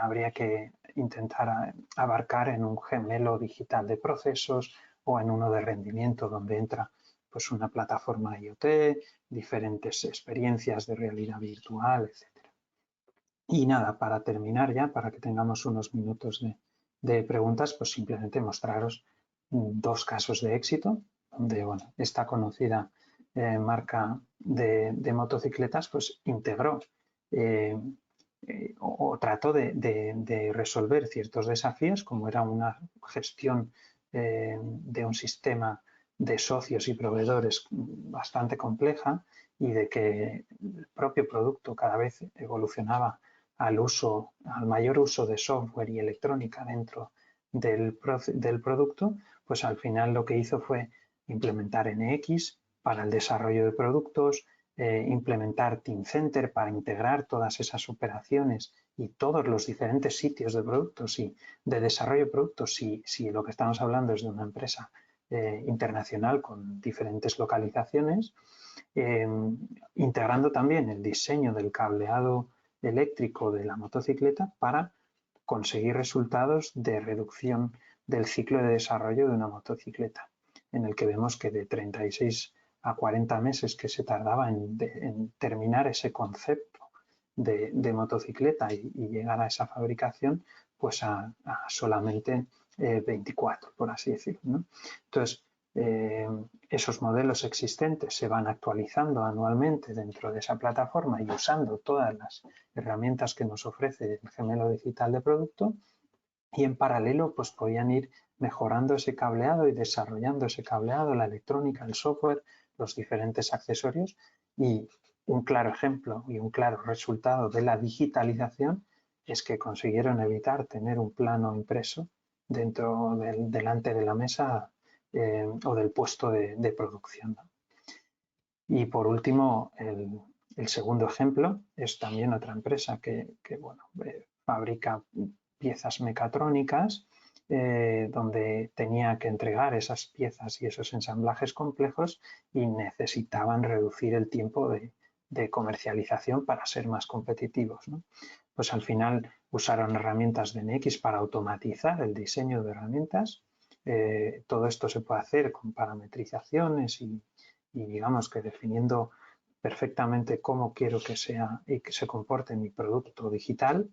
habría que intentar abarcar en un gemelo digital de procesos o en uno de rendimiento donde entra pues una plataforma IoT, diferentes experiencias de realidad virtual, etc. Y nada, para terminar ya, para que tengamos unos minutos de preguntas, pues simplemente mostraros dos casos de éxito, donde bueno, esta conocida marca de motocicletas pues integró o trató de resolver ciertos desafíos, como era una gestión de un sistema de socios y proveedores bastante compleja, y de que el propio producto cada vez evolucionaba al mayor uso de software y electrónica dentro del producto, pues al final lo que hizo fue implementar NX para el desarrollo de productos, implementar Teamcenter para integrar todas esas operaciones y todos los diferentes sitios de productos y de desarrollo de productos, si lo que estamos hablando es de una empresa internacional con diferentes localizaciones, integrando también el diseño del cableado eléctrico de la motocicleta para conseguir resultados de reducción del ciclo de desarrollo de una motocicleta, en el que vemos que de 36 a 40 meses que se tardaba en terminar ese concepto de motocicleta y llegar a esa fabricación, pues a solamente 24, por así decirlo, ¿no? Entonces, esos modelos existentes se van actualizando anualmente dentro de esa plataforma y usando todas las herramientas que nos ofrece el gemelo digital de producto, y en paralelo pues podían ir mejorando ese cableado y desarrollando ese cableado, la electrónica, el software, los diferentes accesorios. Y un claro ejemplo y un claro resultado de la digitalización es que consiguieron evitar tener un plano impreso delante de la mesa o del puesto de producción, ¿no? Y por último, el segundo ejemplo es también otra empresa que bueno, fabrica piezas mecatrónicas, donde tenía que entregar esas piezas y esos ensamblajes complejos y necesitaban reducir el tiempo de comercialización para ser más competitivos, ¿no? Pues al final usaron herramientas de NX para automatizar el diseño de herramientas. Todo esto se puede hacer con parametrizaciones y digamos que definiendo perfectamente cómo quiero que sea y que se comporte mi producto digital,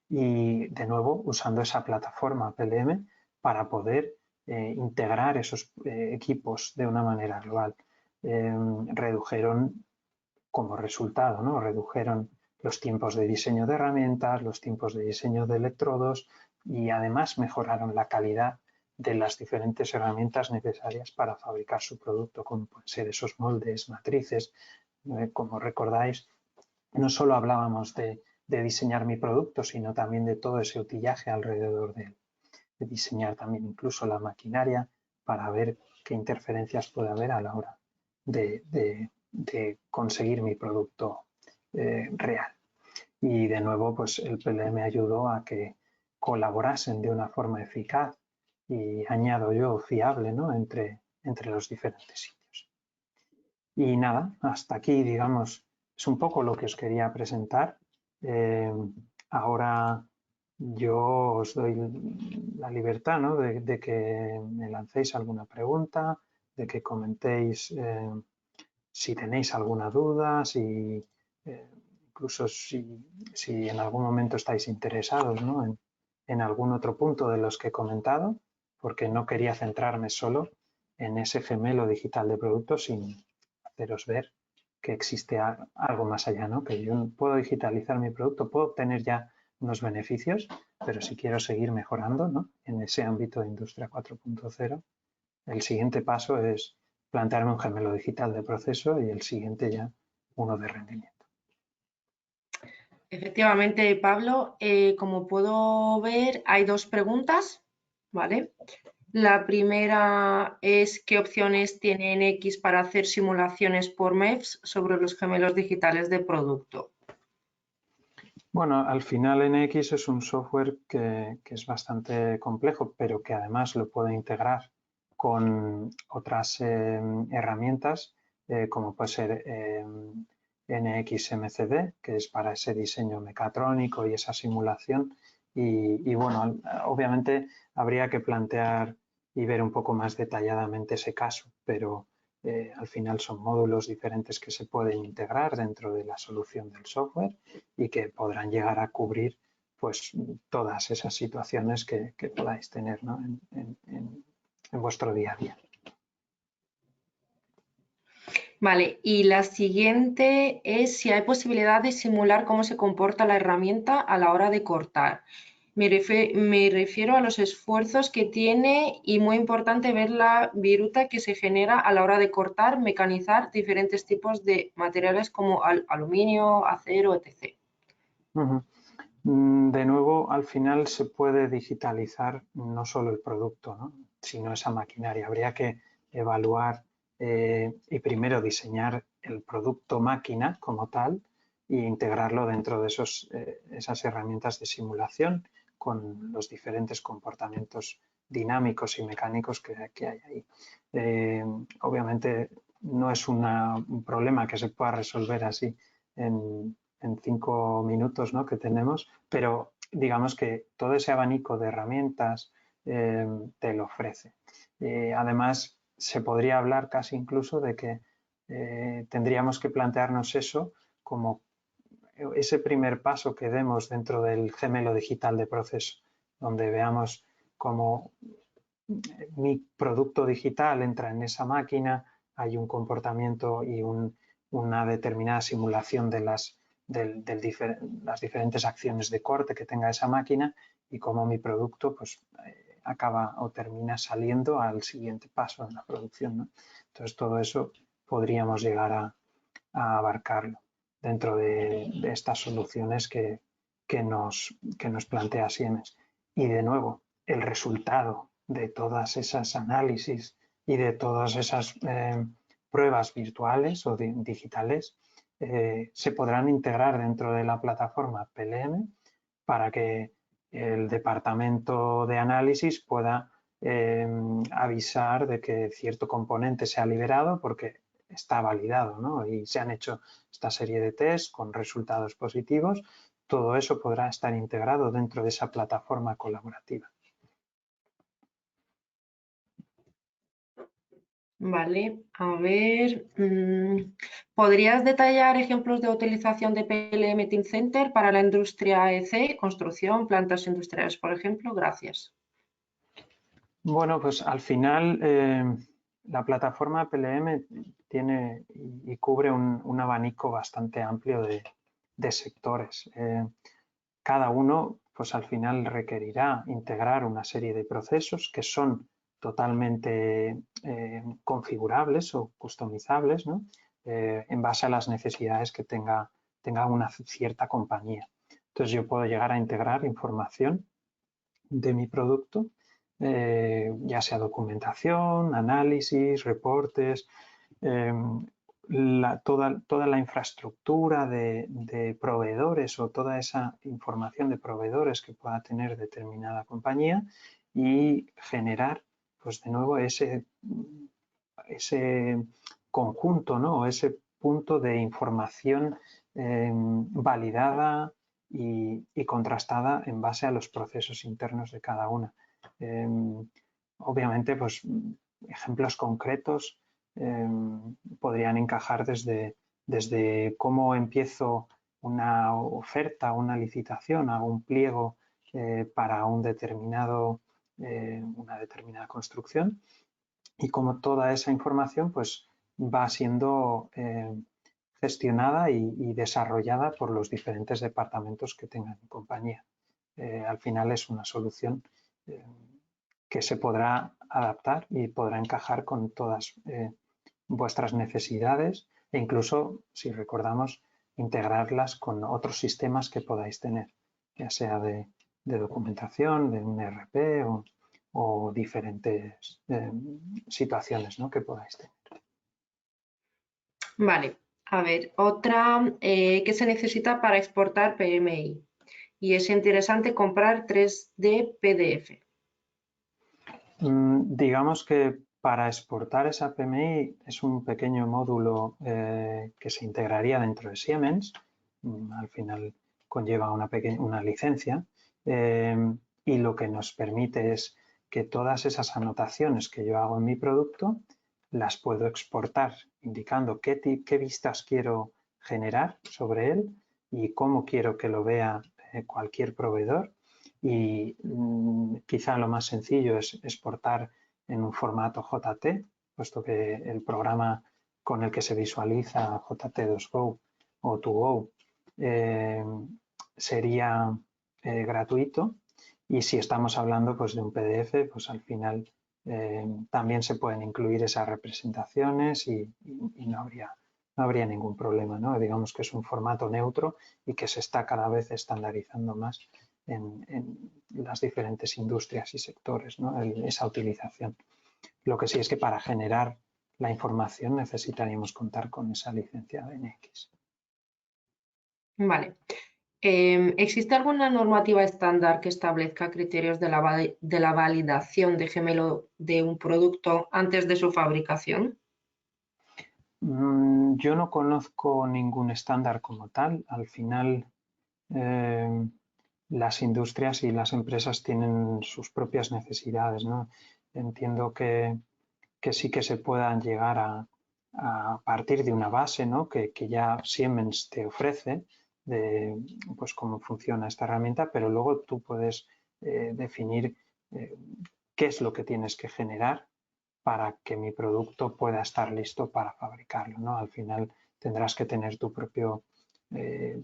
y de nuevo usando esa plataforma PLM para poder integrar esos equipos de una manera global. Redujeron como resultado, ¿no? Redujeron los tiempos de diseño de herramientas, los tiempos de diseño de electrodos, y además mejoraron la calidad de las diferentes herramientas necesarias para fabricar su producto, como pueden ser esos moldes, matrices. Como recordáis, no solo hablábamos de diseñar mi producto, sino también de todo ese utillaje alrededor de él, de diseñar también incluso la maquinaria para ver qué interferencias puede haber a la hora de conseguir mi producto real. Y de nuevo, pues el PLM ayudó a que colaborasen de una forma eficaz y, añado yo, fiable, ¿no? entre los diferentes sitios. Y nada, hasta aquí, digamos, es un poco lo que os quería presentar. Ahora yo os doy la libertad, ¿no? de que me lancéis alguna pregunta, de que comentéis si tenéis alguna duda, incluso si en algún momento estáis interesados, ¿no? en algún otro punto de los que he comentado, porque no quería centrarme solo en ese gemelo digital de productos, sin haceros ver que existe algo más allá, ¿no? Que yo puedo digitalizar mi producto, puedo obtener ya unos beneficios, pero si quiero seguir mejorando, ¿no? en ese ámbito de Industria 4.0, el siguiente paso es plantearme un gemelo digital de proceso y el siguiente ya uno de rendimiento. Efectivamente, Pablo, como puedo ver, hay dos preguntas, ¿vale? La primera es ¿qué opciones tiene NX para hacer simulaciones por MEPS sobre los gemelos digitales de producto? Bueno, al final NX es un software que es bastante complejo, pero que además lo puede integrar con otras herramientas, como puede ser NX MCD, que es para ese diseño mecatrónico y esa simulación. Y bueno, obviamente habría que plantear y ver un poco más detalladamente ese caso, pero al final son módulos diferentes que se pueden integrar dentro de la solución del software y que podrán llegar a cubrir pues todas esas situaciones que podáis tener, ¿no? en vuestro día a día. Vale, y la siguiente es si hay posibilidad de simular cómo se comporta la herramienta a la hora de cortar. Me refiero a los esfuerzos que tiene y muy importante ver la viruta que se genera a la hora de cortar, mecanizar diferentes tipos de materiales como aluminio, acero, etc. Ujú. De nuevo, al final se puede digitalizar no solo el producto, ¿no?, sino esa maquinaria. Habría que evaluar y primero diseñar el producto máquina como tal e integrarlo dentro de esas herramientas de simulación con los diferentes comportamientos dinámicos y mecánicos que hay ahí. Obviamente no es un problema que se pueda resolver así en 5 minutos, ¿no?, que tenemos, pero digamos que todo ese abanico de herramientas te lo ofrece. Además, se podría hablar casi incluso de que tendríamos que plantearnos eso como ese primer paso que demos dentro del gemelo digital de proceso, donde veamos cómo mi producto digital entra en esa máquina, hay un comportamiento y una determinada simulación de las diferentes acciones de corte que tenga esa máquina y cómo mi producto pues, acaba o termina saliendo al siguiente paso en la producción, ¿no? Entonces todo eso podríamos llegar a abarcarlo dentro de estas soluciones que nos plantea Siemens. Y de nuevo, el resultado de todas esas análisis y de todas esas pruebas virtuales o digitales se podrán integrar dentro de la plataforma PLM para que el departamento de análisis pueda avisar de que cierto componente se ha liberado porque está validado, ¿no?, y se han hecho esta serie de test con resultados positivos. Todo eso podrá estar integrado dentro de esa plataforma colaborativa. Vale, a ver, ¿podrías detallar ejemplos de utilización de PLM Teamcenter para la industria EC, construcción, plantas industriales, por ejemplo? Gracias. Bueno, pues al final la plataforma PLM tiene y cubre un abanico bastante amplio de sectores. Cada uno, pues al final requerirá integrar una serie de procesos que son totalmente configurables o customizables, ¿no?, en base a las necesidades que tenga una cierta compañía. Entonces yo puedo llegar a integrar información de mi producto, ya sea documentación, análisis, reportes, toda la infraestructura de proveedores o toda esa información de proveedores que pueda tener determinada compañía y generar, pues de nuevo, ese conjunto, ¿no?, ese punto de información validada y contrastada en base a los procesos internos de cada una. Obviamente, pues ejemplos concretos podrían encajar desde cómo empiezo una oferta, una licitación, hago un pliego para una determinada construcción y cómo toda esa información pues, va siendo gestionada y desarrollada por los diferentes departamentos que tengan compañía. Al final es una solución que se podrá adaptar y podrá encajar con todas vuestras necesidades e incluso, si recordamos, integrarlas con otros sistemas que podáis tener, ya sea de documentación, de un ERP o diferentes situaciones, ¿no?, que podáis tener. Vale, a ver, otra que se necesita para exportar PMI. Y es interesante comprar 3D PDF. Digamos que para exportar esa PMI es un pequeño módulo que se integraría dentro de Siemens. Al final conlleva una licencia y lo que nos permite es que todas esas anotaciones que yo hago en mi producto las puedo exportar indicando qué vistas quiero generar sobre él y cómo quiero que lo vea cualquier proveedor. Y quizá lo más sencillo es exportar en un formato JT, puesto que el programa con el que se visualiza JT2Go o 2Go sería gratuito, y si estamos hablando pues de un PDF, pues al final también se pueden incluir esas representaciones y no habría ningún problema, ¿no? Digamos que es un formato neutro y que se está cada vez estandarizando más en las diferentes industrias y sectores, ¿no? Esa utilización. Lo que sí es que para generar la información necesitaríamos contar con esa licencia de NX. Vale. ¿Existe alguna normativa estándar que establezca criterios de la validación de gemelo de un producto antes de su fabricación? Yo no conozco ningún estándar como tal. Al final, las industrias y las empresas tienen sus propias necesidades, ¿no? Entiendo que sí que se puedan llegar a partir de una base, ¿no? que ya Siemens te ofrece de pues cómo funciona esta herramienta, pero luego tú puedes definir qué es lo que tienes que generar para que mi producto pueda estar listo para fabricarlo, ¿no? Al final tendrás que tener tu propio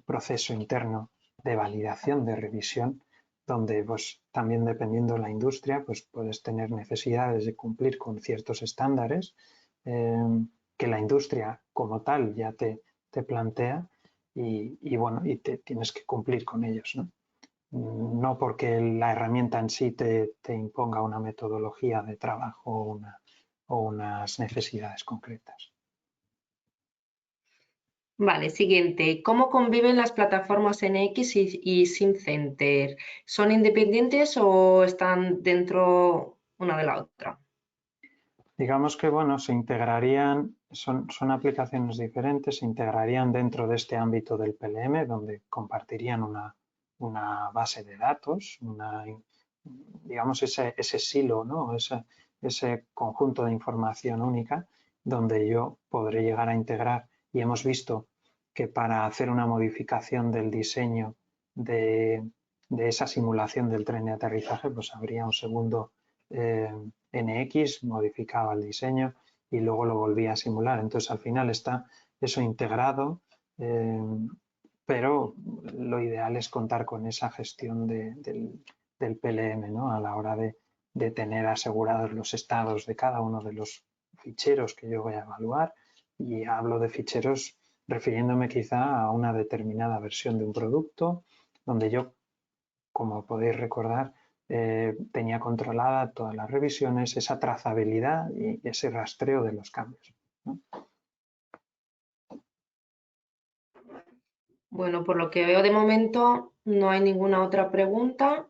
proceso interno de validación, de revisión, donde pues, también dependiendo de la industria, pues puedes tener necesidades de cumplir con ciertos estándares que la industria como tal ya te plantea bueno, y te tienes que cumplir con ellos, ¿no? No porque la herramienta en sí te imponga una metodología de trabajo o unas necesidades concretas. Vale, siguiente. ¿Cómo conviven las plataformas NX y SimCenter? ¿Son independientes o están dentro una de la otra? Digamos que, bueno, se integrarían, son aplicaciones diferentes, se integrarían dentro de este ámbito del PLM, donde compartirían una base de datos, digamos ese silo, ¿no? Ese conjunto de información única, donde yo podré llegar a integrar, y hemos visto que para hacer una modificación del diseño de esa simulación del tren de aterrizaje, pues habría un segundo NX, modificaba el diseño y luego lo volvía a simular. Entonces al final está eso integrado, pero lo ideal es contar con esa gestión del PLM, ¿no? A la hora de tener asegurados los estados de cada uno de los ficheros que yo voy a evaluar, y hablo de ficheros refiriéndome quizá a una determinada versión de un producto donde yo, como podéis recordar, tenía controlada todas las revisiones, esa trazabilidad y ese rastreo de los cambios, ¿no? Bueno, por lo que veo de momento no hay ninguna otra pregunta.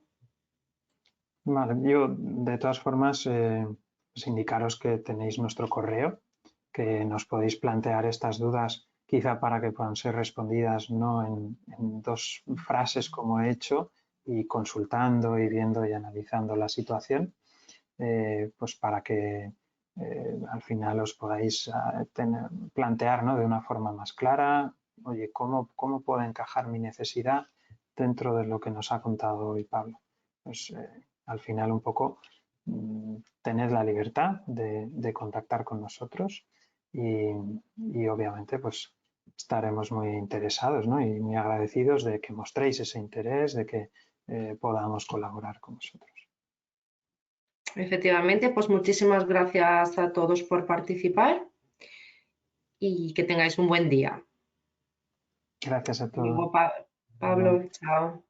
Vale, yo de todas formas pues indicaros que tenéis nuestro correo, que nos podéis plantear estas dudas quizá para que puedan ser respondidas no en dos frases como he hecho, y consultando y viendo y analizando la situación, pues para que al final os podáis plantear, ¿no? De una forma más clara, oye, ¿cómo puede encajar mi necesidad dentro de lo que nos ha contado hoy Pablo? Pues al final un poco tener la libertad de contactar con nosotros y obviamente pues estaremos muy interesados, ¿no? Y muy agradecidos de que mostréis ese interés, de que podamos colaborar con vosotros. Efectivamente, pues muchísimas gracias a todos por participar y que tengáis un buen día. Gracias a Hasta todos. luego, Pablo, chao.